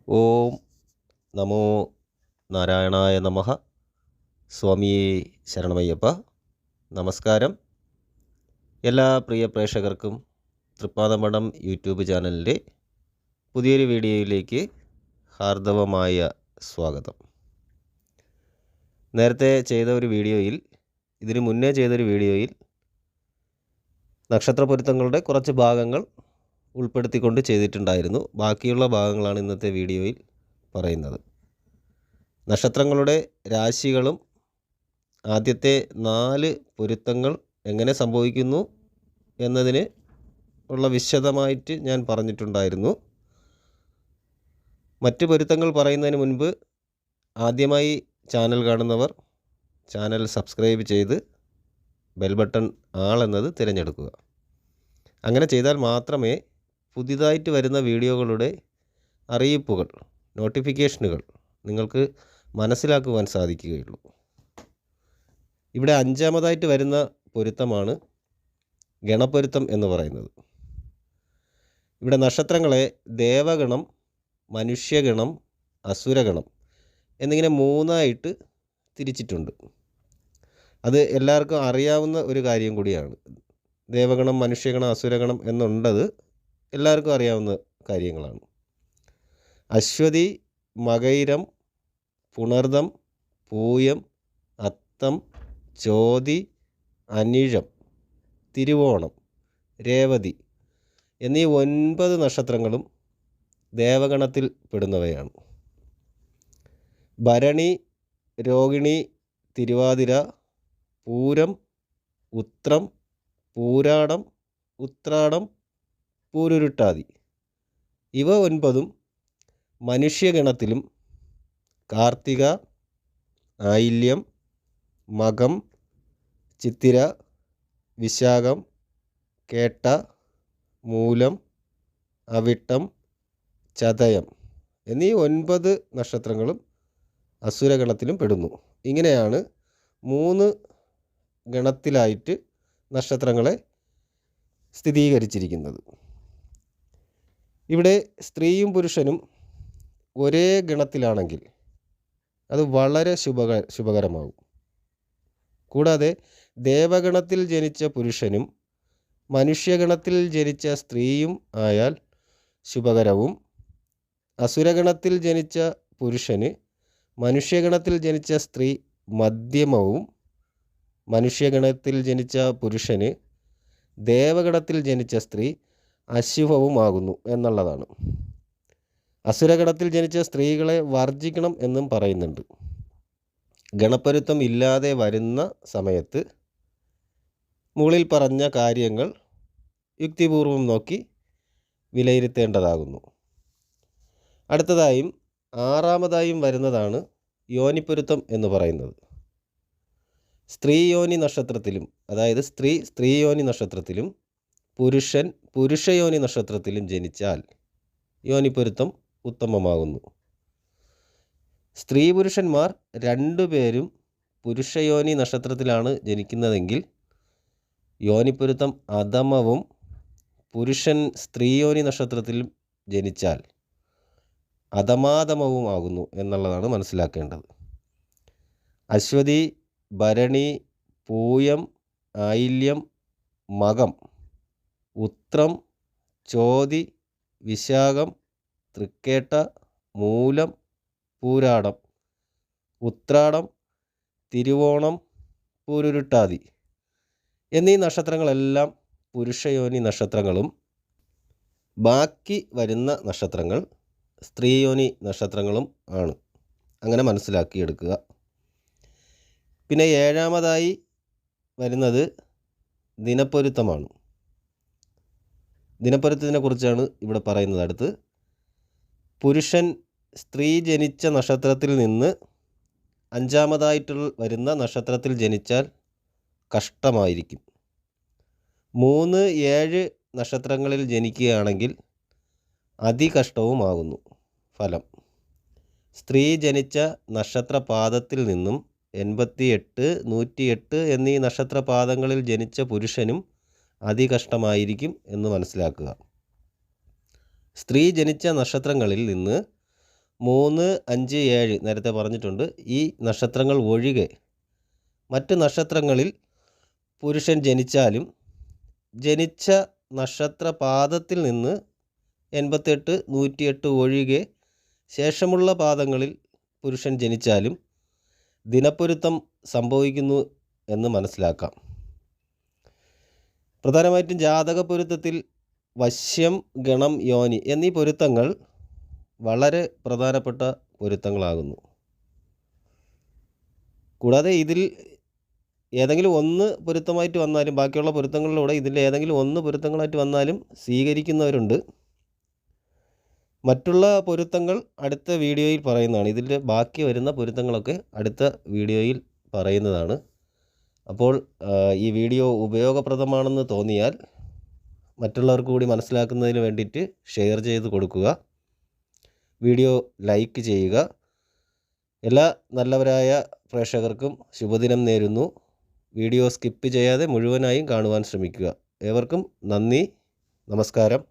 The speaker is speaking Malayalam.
ഓം നമോ നാരായണായ നമഃ. സ്വാമിയേ ശരണമയ്യപ്പ. നമസ്കാരം. എല്ലാ പ്രിയ പ്രേക്ഷകർക്കും തൃപ്പാദമഠം യൂട്യൂബ് ചാനലിൻ്റെ പുതിയൊരു വീഡിയോയിലേക്ക് ഹാർദവമായ സ്വാഗതം. നേരത്തെ ഇതിനു മുന്നേ ചെയ്തൊരു വീഡിയോയിൽ നക്ഷത്ര പൊരുത്തങ്ങളുടെ കുറച്ച് ഭാഗങ്ങൾ ഉൾപ്പെടുത്തിക്കൊണ്ട് ചെയ്തിട്ടുണ്ടായിരുന്നു. ബാക്കിയുള്ള ഭാഗങ്ങളാണ് ഇന്നത്തെ വീഡിയോയിൽ പറയുന്നത്. നക്ഷത്രങ്ങളുടെ രാശികളും ആദ്യത്തെ 4 പൊരുത്തങ്ങൾ എങ്ങനെ സംഭവിക്കുന്നു എന്നതിന് ഉള്ള വിശദമായിട്ട് ഞാൻ പറഞ്ഞിട്ടുണ്ടായിരുന്നു. മറ്റ് പൊരുത്തങ്ങൾ പറയുന്നതിന് മുൻപ് ആദ്യമായി ചാനൽ കാണുന്നവർ ചാനൽ സബ്സ്ക്രൈബ് ചെയ്ത് ബെൽ ബട്ടൺ ആൾ എന്നത് തിരഞ്ഞെടുക്കുക. അങ്ങനെ ചെയ്താൽ മാത്രമേ പുതിയതായിട്ട് വരുന്ന വീഡിയോകളുടെ അറിയിപ്പുകൾ, നോട്ടിഫിക്കേഷനുകൾ നിങ്ങൾക്ക് മനസ്സിലാക്കുവാൻ സാധിക്കുകയുള്ളൂ. ഇവിടെ 5ാമതായിട്ട് വരുന്ന പൊരുത്തമാണ് ഗണപ്പൊരുത്തം എന്ന് പറയുന്നത്. ഇവിടെ നക്ഷത്രങ്ങളെ ദേവഗണം, മനുഷ്യഗണം, അസുരഗണം എന്നിങ്ങനെ 3ആയിട്ട് തിരിച്ചിട്ടുണ്ട്. അത് എല്ലാവർക്കും അറിയാവുന്ന ഒരു കാര്യം കൂടിയാണ്. ദേവഗണം, മനുഷ്യഗണം, അസുരഗണം എന്നുള്ളത് എല്ലാവർക്കും അറിയാവുന്ന കാര്യങ്ങളാണ്. അശ്വതി, മകയിരം, പുണർദം, പൂയം, അത്തം, ചോതി, അനിഴം, തിരുവോണം, രേവതി എന്നീ 9 നക്ഷത്രങ്ങളും ദേവഗണത്തിൽ പെടുന്നവയാണ്. ഭരണി, രോഹിണി, തിരുവാതിര, പൂരം, ഉത്രം, പൂരാടം, ഉത്രാടം, പൂരുരുട്ടാതി ഇവ 9ഉം മനുഷ്യഗണത്തിലും കാർത്തിക, ആയില്യം, മകം, ചിത്തിര, വിശാഖം, കേട്ട, മൂലം, അവിട്ടം, ചതയം എന്നീ 9 നക്ഷത്രങ്ങളും അസുരഗണത്തിലും പെടുന്നു. ഇങ്ങനെയാണ് 3 ഗണത്തിലായിട്ട് നക്ഷത്രങ്ങളെ സ്ഥിരീകരിച്ചിരിക്കുന്നത്. ഇവിടെ സ്ത്രീയും പുരുഷനും ഒരേ ഗണത്തിലാണെങ്കിൽ അത് വളരെ ശുഭകരമാകും. കൂടാതെ ദേവഗണത്തിൽ ജനിച്ച പുരുഷനും മനുഷ്യഗണത്തിൽ ജനിച്ച സ്ത്രീയും ആയാൽ ശുഭകരവും, അസുരഗണത്തിൽ ജനിച്ച പുരുഷന് മനുഷ്യഗണത്തിൽ ജനിച്ച സ്ത്രീ മധ്യമവും, മനുഷ്യഗണത്തിൽ ജനിച്ച പുരുഷന് ദേവഗണത്തിൽ ജനിച്ച സ്ത്രീ അശുഭവുമാകുന്നു എന്നുള്ളതാണ്. അസുരഗണത്തിൽ ജനിച്ച സ്ത്രീകളെ വർജിക്കണം എന്നും പറയുന്നുണ്ട്. ഗണപ്പൊരുത്തം ഇല്ലാതെ വരുന്ന സമയത്ത് മുകളിൽ പറഞ്ഞ കാര്യങ്ങൾ യുക്തിപൂർവം നോക്കി വിലയിരുത്തേണ്ടതാകുന്നു. അടുത്തതായും 6ാമതായും വരുന്നതാണ് യോനിപ്പൊരുത്തം എന്ന് പറയുന്നത്. സ്ത്രീയോനി നക്ഷത്രത്തിലും, അതായത് സ്ത്രീയോനി നക്ഷത്രത്തിലും പുരുഷൻ പുരുഷയോനി നക്ഷത്രത്തിലും ജനിച്ചാൽ യോനിപ്പൊരുത്തം ഉത്തമമാകുന്നു. സ്ത്രീ പുരുഷന്മാർ 2 പേരും പുരുഷയോനി നക്ഷത്രത്തിലാണ് ജനിക്കുന്നതെങ്കിൽ യോനിപ്പൊരുത്തം അധമവും, പുരുഷൻ സ്ത്രീയോനി നക്ഷത്രത്തിലും ജനിച്ചാൽ അധമാധമവുമാകുന്നു എന്നുള്ളതാണ് മനസ്സിലാക്കേണ്ടത്. അശ്വതി, ഭരണി, പൂയം, ആയില്യം, മകം, ഉത്രം, ചോതി, വിശാഖം, തൃക്കേട്ട, മൂലം, പൂരാടം, ഉത്രാടം, തിരുവോണം, പൂരുരുട്ടാതി എന്നീ നക്ഷത്രങ്ങളെല്ലാം പുരുഷയോനി നക്ഷത്രങ്ങളും ബാക്കി വരുന്ന നക്ഷത്രങ്ങൾ സ്ത്രീയോനി നക്ഷത്രങ്ങളും ആണ്. അങ്ങനെ മനസ്സിലാക്കിയെടുക്കുക. പിന്നെ 7ാമതായി വരുന്നത് ദിനപ്പൊരുത്തമാണ്. ദിനപ്പൊരുത്തത്തിനെ കുറിച്ചാണ് ഇവിടെ പറയുന്നത്. അടുത്ത് പുരുഷൻ സ്ത്രീ ജനിച്ച നക്ഷത്രത്തിൽ നിന്ന് 5ാമതായിട്ട് വരുന്ന നക്ഷത്രത്തിൽ ജനിച്ചാൽ കഷ്ടമായിരിക്കും. 3, 7 നക്ഷത്രങ്ങളിൽ ജനിക്കുകയാണെങ്കിൽ അതികഷ്ടവുമാകുന്നു ഫലം. സ്ത്രീ ജനിച്ച നക്ഷത്രപാദത്തിൽ നിന്നും 88, 108 എന്നീ നക്ഷത്രപാദങ്ങളിൽ ജനിച്ച പുരുഷനും അതികഷ്ടമായിരിക്കും എന്ന് മനസ്സിലാക്കുക. സ്ത്രീ ജനിച്ച നക്ഷത്രങ്ങളിൽ നിന്ന് 3, 5, 7 നേരത്തെ പറഞ്ഞിട്ടുണ്ട്. ഈ നക്ഷത്രങ്ങൾ ഒഴികെ മറ്റ് നക്ഷത്രങ്ങളിൽ പുരുഷൻ ജനിച്ചാലും ജനിച്ച നക്ഷത്രപാദത്തിൽ നിന്ന് 88, 108 ഒഴികെ ശേഷമുള്ള പാദങ്ങളിൽ പുരുഷൻ ജനിച്ചാലും ദിനപ്പൊരുത്തം സംഭവിക്കുന്നു എന്ന് മനസ്സിലാക്കാം. പ്രധാനമായിട്ടും ജാതക പൊരുത്തത്തിൽ വശ്യം, ഗണം, യോനി എന്നീ പൊരുത്തങ്ങൾ വളരെ പ്രധാനപ്പെട്ട പൊരുത്തങ്ങളാകുന്നു. കൂടാതെ ഇതിൽ ഏതെങ്കിലും ഒന്ന് പൊരുത്തമായിട്ട് വന്നാലും ബാക്കിയുള്ള പൊരുത്തങ്ങളിലൂടെ ഇതിൽ ഏതെങ്കിലും ഒന്ന് പൊരുത്തങ്ങളായിട്ട് വന്നാലും സ്വീകരിക്കുന്നവരുണ്ട്. മറ്റുള്ള പൊരുത്തങ്ങൾ അടുത്ത വീഡിയോയിൽ പറയുന്നതാണ്. ഇതിൻ്റെ ബാക്കി വരുന്ന പൊരുത്തങ്ങളൊക്കെ അടുത്ത വീഡിയോയിൽ പറയുന്നതാണ്. അപ്പോൾ ഈ വീഡിയോ ഉപയോഗപ്രദമാണെന്ന് തോന്നിയാൽ മറ്റുള്ളവർക്ക് കൂടി മനസ്സിലാക്കുന്നതിന് വേണ്ടിയിട്ട് ഷെയർ ചെയ്ത് കൊടുക്കുക. വീഡിയോ ലൈക്ക് ചെയ്യുക. എല്ലാ നല്ലവരായ പ്രേക്ഷകർക്കും ശുഭദിനം നേരുന്നു. വീഡിയോ സ്കിപ്പ് ചെയ്യാതെ മുഴുവനായും കാണുവാൻ ശ്രമിക്കുക. ഏവർക്കും നന്ദി, നമസ്കാരം.